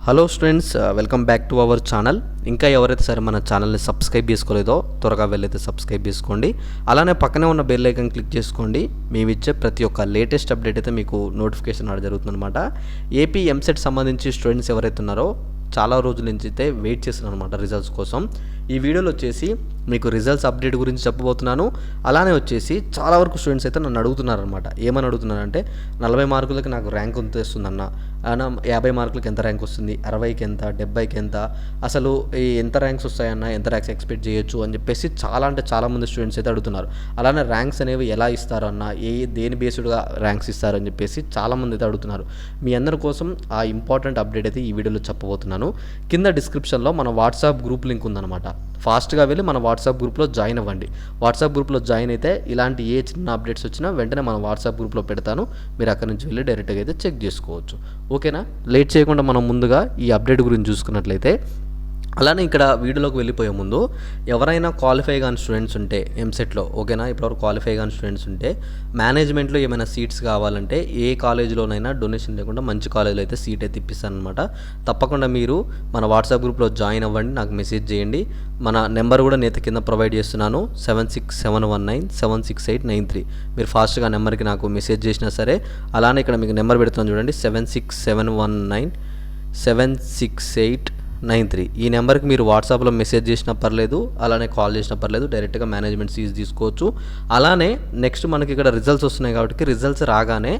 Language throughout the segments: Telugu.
Hello students, welcome back to our channel. ఇంకా ఎవరైతే సరే మన ఛానల్ని సబ్స్క్రైబ్ చేసుకోలేదో త్వరగా వెళ్ళైతే సబ్స్క్రైబ్ చేసుకోండి. అలానే పక్కనే ఉన్న బెల్ ఐకాన్ క్లిక్ చేసుకోండి. మేము ఇచ్చే ప్రతి ఒక్క లేటెస్ట్ అప్డేట్ అయితే మీకు నోటిఫికేషన్ రావడం జరుగుతుందన్నమాట. ఏపీ ఎంసెట్ సంబంధించి స్టూడెంట్స్ ఎవరైతే ఉన్నారో చాలా రోజుల నుంచి అయితే వెయిట్ చేస్తున్నారు అనమాట రిజల్ట్స్ కోసం. ఈ వీడియోలో వచ్చేసి మీకు రిజల్ట్స్ అప్డేట్ గురించి చెప్పబోతున్నాను. అలానే వచ్చేసి చాలా వరకు స్టూడెంట్స్ అయితే నన్ను అడుగుతున్నారనమాట. ఏమని అడుగుతున్నారంటే 40 మార్కులకి నాకు ర్యాంక్ ఎంత వస్తుందన్న, 50 మార్కులకి ఎంత ర్యాంక్ వస్తుంది, 60కి ఎంత, 70కి ఎంత, అసలు ఎంత ర్యాంక్స్ వస్తాయన్న, ఎంత ర్యాంక్స్ ఎక్స్పెక్ట్ చేయొచ్చు అని చెప్పేసి చాలా మంది స్టూడెంట్స్ అయితే అడుగుతున్నారు. అలానే ర్యాంక్స్ అనేవి ఎలా ఇస్తారన్న, దేని బేస్డ్గా ర్యాంక్స్ ఇస్తారని చెప్పేసి చాలామంది అయితే అడుగుతున్నారు. మీ అందరి కోసం ఆ ఇంపార్టెంట్ అప్డేట్ అయితే ఈ వీడియోలో చెప్పబోతున్నాను. కింద డిస్క్రిప్షన్లో మన వాట్సాప్ గ్రూప్ లింక్ ఉందన్నమాట. ఫాస్ట్గా వెళ్ళి మన వాట్సాప్ గ్రూప్లో జాయిన్ అవ్వండి. వాట్సాప్ గ్రూప్లో జాయిన్ అయితే ఇలాంటి ఏ చిన్న అప్డేట్స్ వచ్చినా వెంటనే మన వాట్సాప్ గ్రూప్లో పెడతాను. మీరు అక్కడి నుంచి వెళ్ళి డైరెక్ట్గా అయితే చెక్ చేసుకోవచ్చు. ఓకేనా? లేట్ చేయకుండా మనం ముందుగా ఈ అప్డేట్ గురించి చూసుకున్నట్లయితే, అలానే ఇక్కడ వీడియోలోకి వెళ్ళిపోయే ముందు ఎవరైనా క్వాలిఫై కాని స్టూడెంట్స్ ఉంటే ఎంసెట్లో, ఓకేనా, ఇప్పటివరకు క్వాలిఫై కాని స్టూడెంట్స్ ఉంటే మేనేజ్మెంట్లో ఏమైనా సీట్స్ కావాలంటే ఏ కాలేజీలోనైనా డొనేషన్ లేకుండా మంచి కాలేజీలో అయితే సీట్ అయితే ఇప్పిస్తానమాట. తప్పకుండా మీరు మన వాట్సాప్ గ్రూప్లో జాయిన్ అవ్వండి, నాకు మెసేజ్ చేయండి. మన నెంబర్ కూడా నేను కింద ప్రొవైడ్ చేస్తున్నాను, 7671976893. మీరు ఫాస్ట్గా నెంబర్కి నాకు మెసేజ్ చేసినా సరే, అలానే ఇక్కడ మీకు నెంబర్ పెడుతున్నాను చూడండి, 7671976893. ఈ నెంబర్కి మీరు వాట్సాప్లో మెసేజ్ చేసినా పర్లేదు, అలానే కాల్ చేసినా పర్లేదు, డైరెక్ట్గా మేనేజ్మెంట్ సీట్స్ తీసుకోవచ్చు. అలానే నెక్స్ట్ మనకి ఇక్కడ రిజల్ట్స్ వస్తున్నాయి కాబట్టి రిజల్ట్స్ రాగానే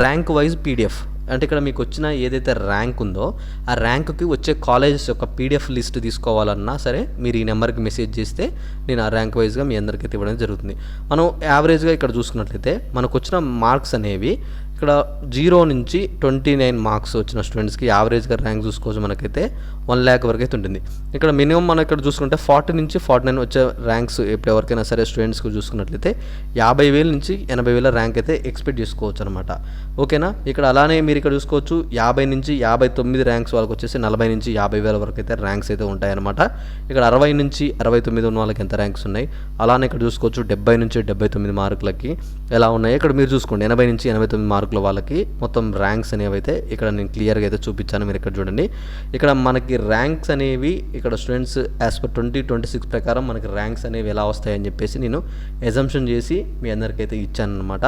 ర్యాంక్ వైజ్ పీడిఎఫ్, అంటే ఇక్కడ మీకు వచ్చిన ఏదైతే ర్యాంక్ ఉందో ఆ ర్యాంక్కి వచ్చే కాలేజెస్ యొక్క పీడిఎఫ్ లిస్ట్ తీసుకోవాలన్నా సరే మీరు ఈ నెంబర్కి మెసేజ్ చేస్తే నేను ఆ ర్యాంక్ వైజ్గా మీ అందరికీ ఇవ్వడం జరుగుతుంది. మనం యావరేజ్గా ఇక్కడ చూసుకున్నట్లయితే మనకు వచ్చిన మార్క్స్ అనేవి ఇక్కడ 0 నుంచి 29 మార్క్స్ వచ్చిన స్టూడెంట్స్కి యావరేజ్గా ర్యాంక్ చూసుకోవచ్చు. మనకైతే 1 lakh వరకు అయితే ఉంటుంది. ఇక్కడ మినిమం మనం ఇక్కడ చూసుకుంటే 40 నుంచి 49 వచ్చే ర్యాంక్స్ ఇప్పుడు ఎవరికైనా సరే స్టూడెంట్స్కి చూసుకున్నట్లయితే 50,000 నుంచి 80,000 ర్యాంక్ అయితే ఎక్స్పెక్ట్ చేసుకోవచ్చు అనమాట. ఓకేనా? ఇక్కడ అలానే మీరు ఇక్కడ చూసుకోవచ్చు 50 నుంచి 59 ర్యాంక్స్ వాళ్ళకి వచ్చేసి 40 నుంచి 50,000 వరకు అయితే ర్యాంక్స్ అయితే ఉంటాయన్నమాట. ఇక్కడ 60 నుంచి 69 ఉన్న వాళ్ళకి ఎంత ర్యాంక్స్ ఉన్నాయి, అలానే ఇక్కడ చూసుకోవచ్చు 70 నుంచి 79 మార్కులకి ఎలా ఉన్నాయి. ఇక్కడ మీరు చూసుకోండి 80 నుంచి 89 మార్కుల వాళ్ళకి మొత్తం ర్యాంక్స్ అనేవి అయితే ఇక్కడ నేను క్లియర్గా అయితే చూపించాను. మీరు ఇక్కడ చూడండి, ఇక్కడ మనకి ర్యాంక్స్ అనేవి ఇక్కడ స్టూడెంట్స్ యాజ్ పర్ 2026 ప్రకారం మనకి ర్యాంక్స్ అనేవి ఎలా వస్తాయని చెప్పేసి నేను ఎజంప్షన్ చేసి మీ అందరికైతే ఇచ్చాను అనమాట.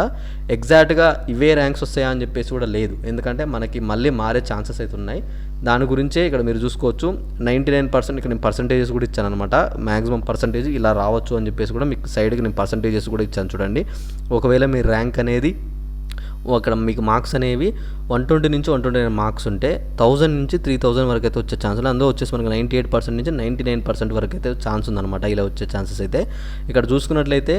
ఎగ్జాక్ట్గా ఇవే ర్యాంక్స్ వస్తాయా అని చెప్పేసి కూడా లేదు, ఎందుకంటే మనకి మళ్ళీ మారే ఛాన్సెస్ అయితే ఉన్నాయి. దాని గురించే ఇక్కడ మీరు చూసుకోవచ్చు 99% ఇక్కడ నేను పర్సంటేజెస్ కూడా ఇచ్చాను అనమాట. మ్యాక్సిమం పర్సంటేజ్ ఇలా రావచ్చు అని చెప్పేసి కూడా మీకు సైడ్కి నేను పర్సంటేజెస్ కూడా ఇచ్చాను చూడండి. ఒకవేళ మీ ర్యాంక్ అనేది అక్కడ మీకు మార్క్స్ అనేవి 120 నుంచి 129 మార్క్స్ ఉంటే 1000 నుంచి 3000 వరకు అయితే వచ్చే ఛాన్స్ ఉంది. అందులో వచ్చేసి మనకి 98% నుంచి 99% వరకు అయితే ఛాన్స్ ఉందన్నమాట. ఇలా వచ్చే ఛాన్సెస్ అయితే ఇక్కడ చూసుకున్నట్లయితే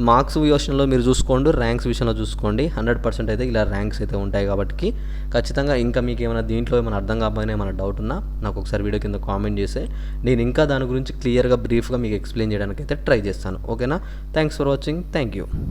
మార్క్స్ విషయంలో మీరు చూసుకోండి, ర్యాంక్స్ విషయంలో చూసుకోండి, 100% అయితే ఇలా ర్యాంక్స్ అయితే ఉంటాయి. కాబట్టి ఖచ్చితంగా ఇంకా మీకు ఏమైనా దీంట్లో ఏమైనా అర్థం కాకపోయినా ఏమైనా డౌట్ ఉన్నా నాకు ఒకసారి వీడియో కింద కామెంట్ చేస్తే నేను ఇంకా దాని గురించి క్లియర్గా బ్రీఫ్గా మీకు ఎక్స్ప్లెయిన్ చేయడానికి అయితే ట్రై చేస్తాను. ఓకేనా? Thanks for watching. Thank you.